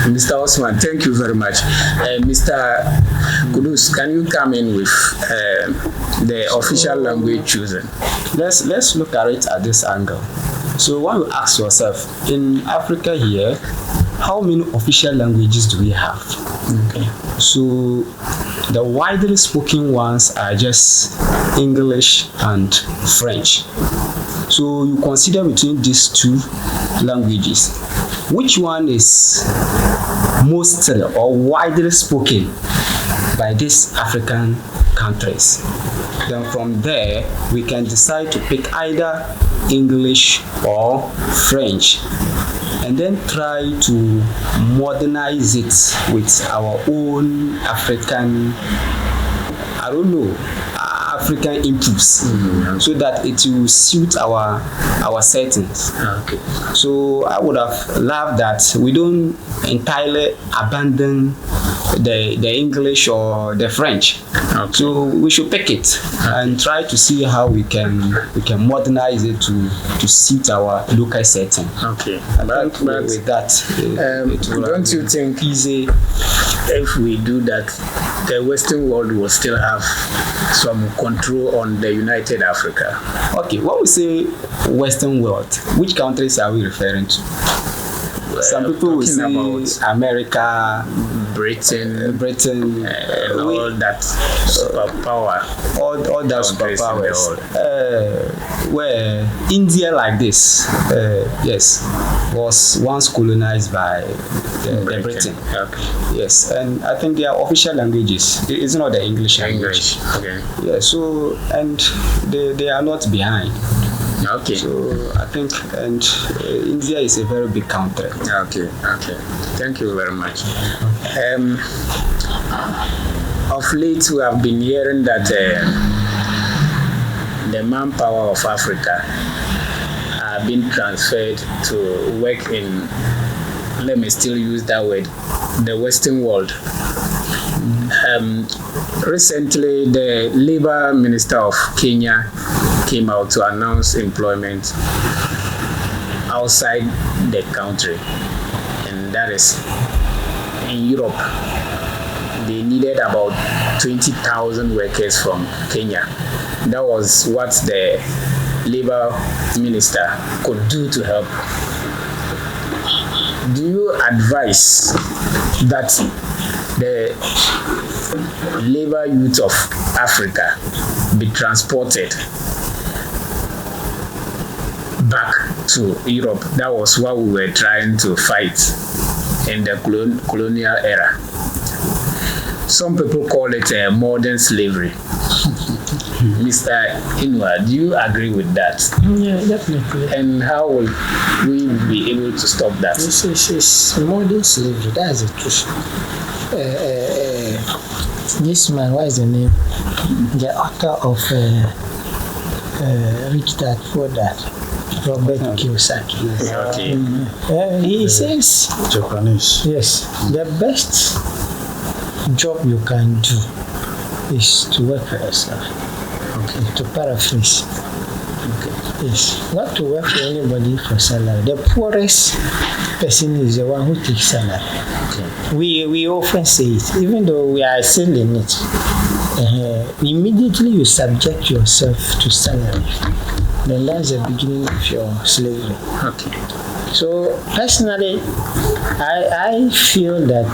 Mr. Osman, thank you very much. Mr. Kudus, can you come in with the official language chosen? Let's look at it at this angle. So when you ask yourself, in Africa here, how many official languages do we have? Okay. So the widely spoken ones are just English and French. So you consider between these two languages, which one is mostly or widely spoken by these African countries? Then from there, we can decide to pick either English or French, and then try to modernize it with our own African, African inputs, so that it will suit our settings. Okay. So I would have loved that we don't entirely abandon the English or the French. Okay. So we should pick it and try to see how we can modernize it to suit our local setting. Okay. But with that, don't you think easy if we do that, the Western world will still have some control on the United Africa? Okay, when we say Western world, which countries are we referring to? Some people will say about America, Britain, and all that superpower. All that superpowers. Where India, like this, yes, was once colonized by Britain. Okay. Yes, and I think their official languages it's not the English language. Okay. Yeah. So and they are not behind. Okay. So I think, and India is a very big country. Okay. Thank you very much. Of late, we have been hearing that the manpower of Africa are being transferred to work in, let me still use that word, the Western world. Recently, the Labour Minister of Kenya came out to announce employment outside the country, and that is in Europe. They needed about 20,000 workers from Kenya. That was what the Labour Minister could do to help. Do you advise that the labor youth of Africa be transported back to Europe? That was what we were trying to fight in the colonial era. Some people call it modern slavery. Mr. Inua, do you agree with that? Yeah, definitely. And how will we be able to stop that? It's modern slavery, that's the truth. This man, what is the name? The author of Rich Dad Poor Dad, Robert Kiyosaki. Okay. He says, Japanese. yes, the best job you can do is to work for yourself. Okay. To paraphrase. Okay. Yes. Not to work for anybody for salary. The poorest person is the one who takes salary. Okay. We often say it, even though we are still in it. Immediately you subject yourself to salary, then that's the beginning of your slavery. Okay. So personally, I feel that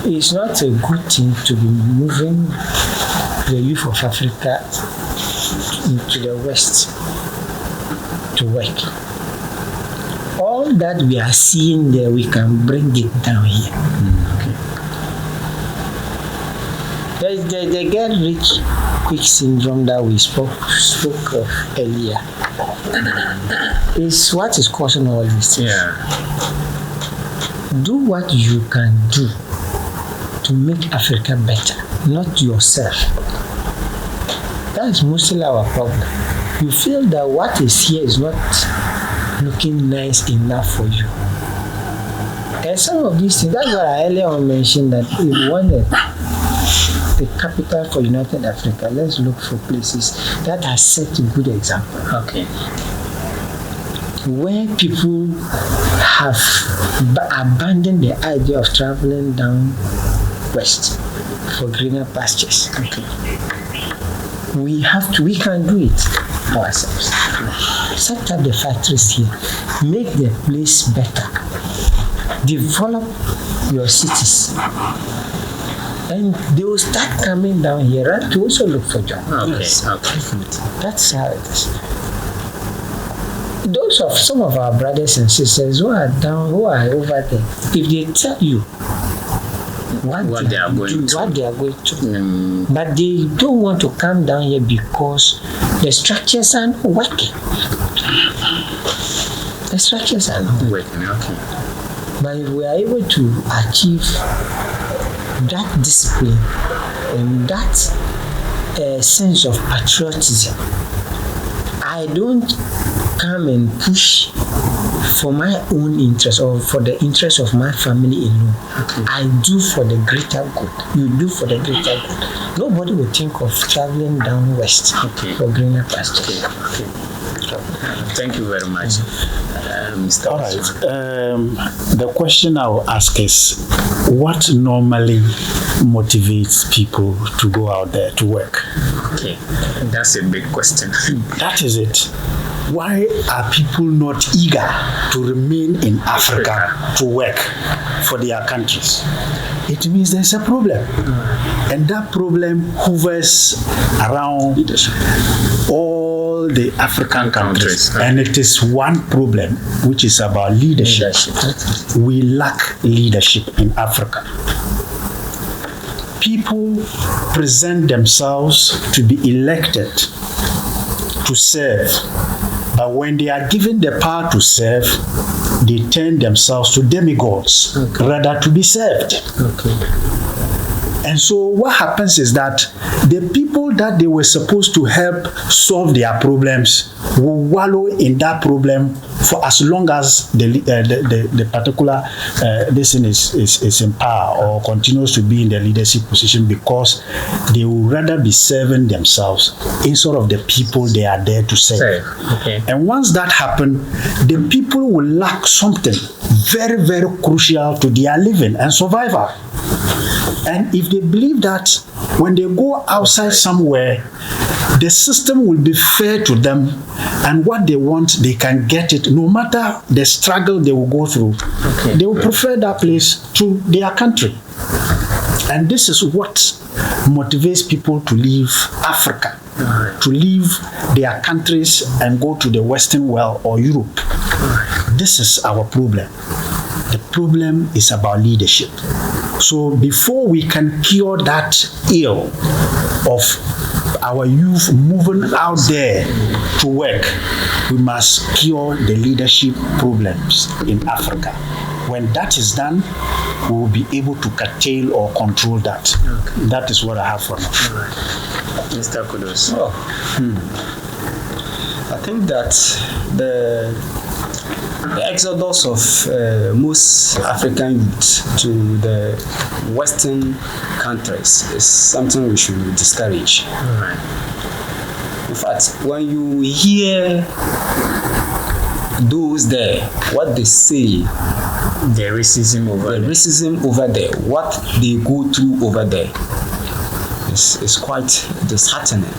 it's not a good thing to be moving the youth of Africa into the West to work. All that we are seeing there, we can bring it down here. Okay. The get rich quick syndrome that we spoke of earlier is what is causing all this. Yeah. Do what you can do to make Africa better, not yourself. That's mostly our problem. You feel that what is here is not looking nice enough for you. And some of these things, that's what I earlier on mentioned, that if you want as the capital for United Africa, let's look for places that are set a good example. Okay. Where people have abandoned the idea of traveling down west for greener pastures. Okay. We can do it ourselves. Set up the factories here, make the place better, develop your cities, and they will start coming down here and to also look for jobs. Okay. Okay. That's how it is. Those of some of our brothers and sisters who are over there, if they tell you what they are going to, but they don't want to come down here because the structures are not working. The structures are not working. Okay. But if we are able to achieve that discipline and that sense of patriotism, I don't come and push for my own interest or for the interest of my family alone. Okay. I do for the greater good. You do for the greater good. Nobody will think of traveling down west for greener pastures. Okay. Thank you very much, Mr. All right. The question I will ask is, what normally motivates people to go out there to work? Okay, that's a big question. That is it. Why are people not eager to remain in Africa to work for their countries? It means there's a problem. And that problem hovers around all the African countries. And it is one problem, which is about leadership. We lack leadership in Africa. People present themselves to be elected to serve, but when they are given the power to serve, they turn themselves to demigods rather to be served. And so what happens is that the people that they were supposed to help solve their problems will wallow in that problem for as long as the particular this thing is in power or continues to be in the leadership position, because they will rather be serving themselves instead of the people they are there to serve. And once that happens, the people will lack something very, very crucial to their living and survival. And if they believe that when they go outside somewhere, the system will be fair to them, and what they want, they can get it, no matter the struggle they will go through. They will prefer that place to their country. And this is what motivates people to leave Africa, to leave their countries and go to the Western world or Europe. This is our problem. The problem is about leadership. So before we can cure that ill of our youth moving out there to work, we must cure the leadership problems in Africa. When that is done, we will be able to curtail or control that. That is what I have for now. Mr. Kudos. I think that the exodus of most African youth to the Western countries is something we should discourage. In fact, when you hear those there, what they say, the racism over there, what they go through over there is quite disheartening.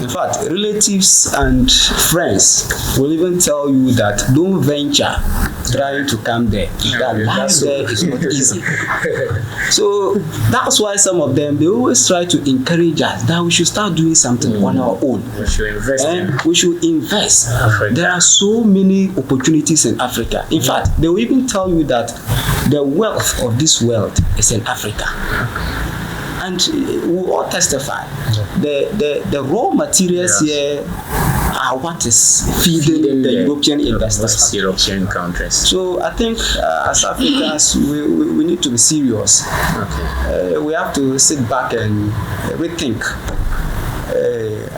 In fact, relatives and friends will even tell you that don't venture trying to come there. That life there is not easy. So that's why some of them, they always try to encourage us that we should start doing something on our own. We should invest. And we should invest. Africa. There are so many opportunities in Africa. In fact, they will even tell you that the wealth of this world is in Africa. And we all testify. The raw materials here are what is feeding the European investors. European countries. So I think as Africans, we need to be serious. We have to sit back and rethink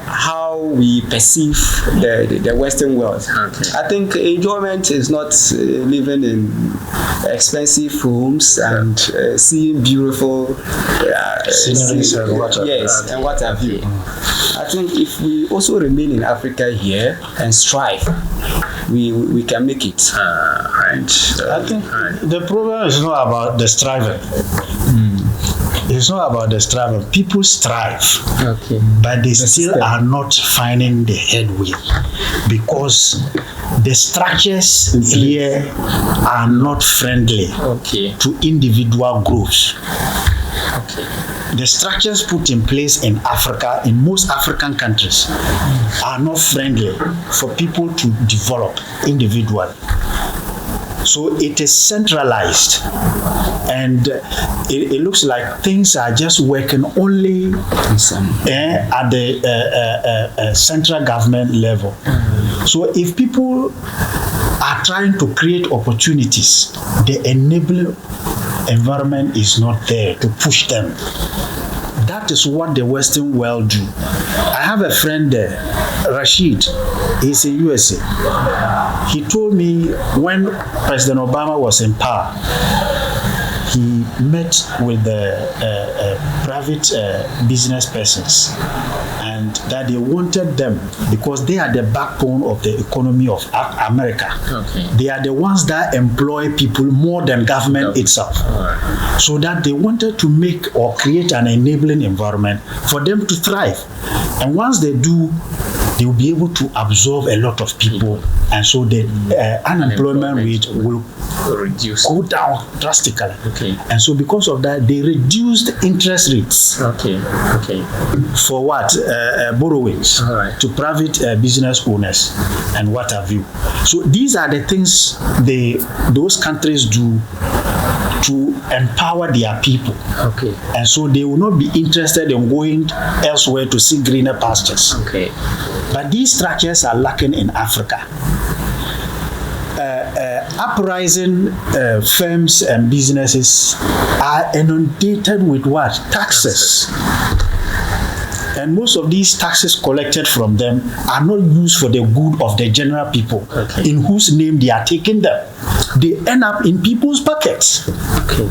how we perceive the Western world. Okay. I think enjoyment is not living in expensive homes and seeing beautiful sceneries and what have you. yes, and what have you. I think if we also remain in Africa here and strive, we can make it. I think the problem is not about the striving. It's not about the striving. People strive, Okay. but they still are not finding the headway because the structures here are not friendly Okay. to individual growth. Okay. The structures put in place in Africa, in most African countries, are not friendly for people to develop individually. So it is centralized, and it looks like things are just working only at the central government level. So if people are trying to create opportunities, the enabling environment is not there to push them. That is what the Western world do. I have a friend there, Rashid. He's in USA. He told me when President Obama was in power, he met with the private business persons, and that they wanted them because they are the backbone of the economy of America. Okay. They are the ones that employ people more than government itself. Alright. So that they wanted to make or create an enabling environment for them to thrive. And once they do, they will be able to absorb a lot of people, and so the unemployment rate will reduce. go down drastically. Okay. And so because of that, they reduced interest rates Okay. Okay. for what? Borrowings Alright. to private business owners and what have you. So these are the things those countries do to empower their people. Okay. And so they will not be interested in going elsewhere to see greener pastures. Okay. But these structures are lacking in Africa. Uprising firms and businesses are inundated with what? Taxes. And most of these taxes collected from them are not used for the good of the general people, Okay. in whose name they are taking them. They end up in people's pockets. Okay.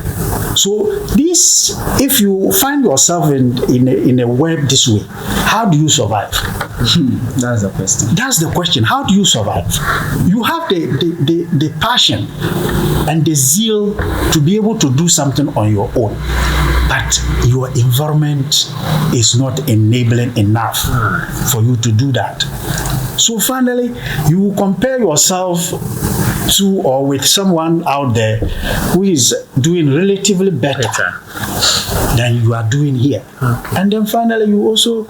So this, if you find yourself in a web this way, how do you survive? That's the question. That's the question. How do you survive? You have the passion and the zeal to be able to do something on your own, but your environment is not enabling enough for you to do that. So finally, you compare yourself to or with someone out there who is doing relatively better than you are doing here. Okay. And then finally, you also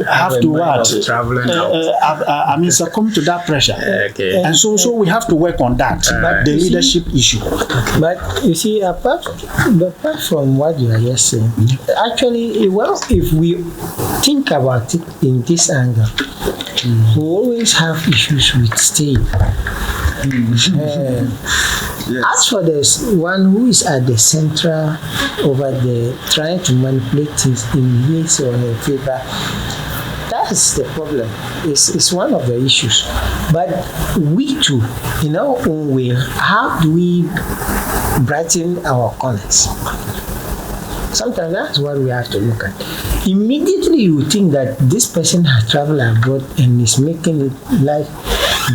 have to what? Traveling out. Succumb to that pressure. Okay. And so we have to work on that, the leadership issue. But you see, apart from what you are just saying, actually, well, if we think about it in this angle, we always have issues with state. As for this one who is at the center over there trying to manipulate things in his or her favor, that's the problem. It's one of the issues. But we too, in our own way, how do we brighten our corners? Sometimes that's what we have to look at. Immediately you think that this person has traveled abroad and is making life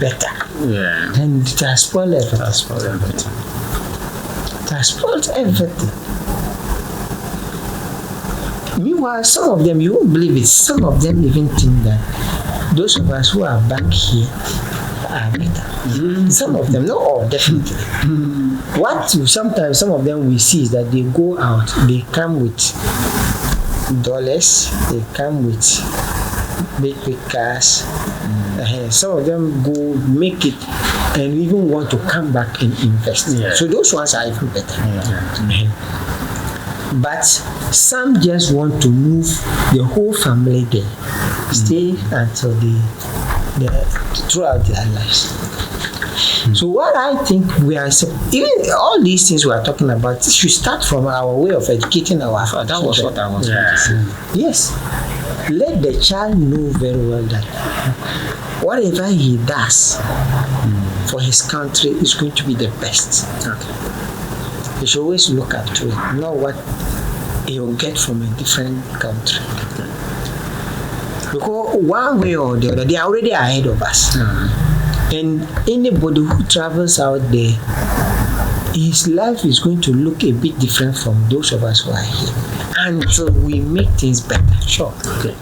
better. Yeah. And it has spoiled everything. It has spoiled everything. Meanwhile, some of them, you won't believe it, some of them even think that those of us who are back here are better. Some of them, not all, definitely. Sometimes some of them we see is that they go out, they come with dollars, they come with big cars. Some of them go make it and even want to come back and invest. Yeah. So those ones are even better. But some just want to move the whole family there, stay until throughout their lives. So what I think we are even all these things we are talking about should start from our way of educating our That was what I was going to say. Yes. Let the child know very well that whatever he does for his country is going to be the best. Okay. He should always look up to it, not what he will get from a different country. Because one way or the other, they are already ahead of us. And anybody who travels out there, his life is going to look a bit different from those of us who are here until we make things better. Sure. Okay.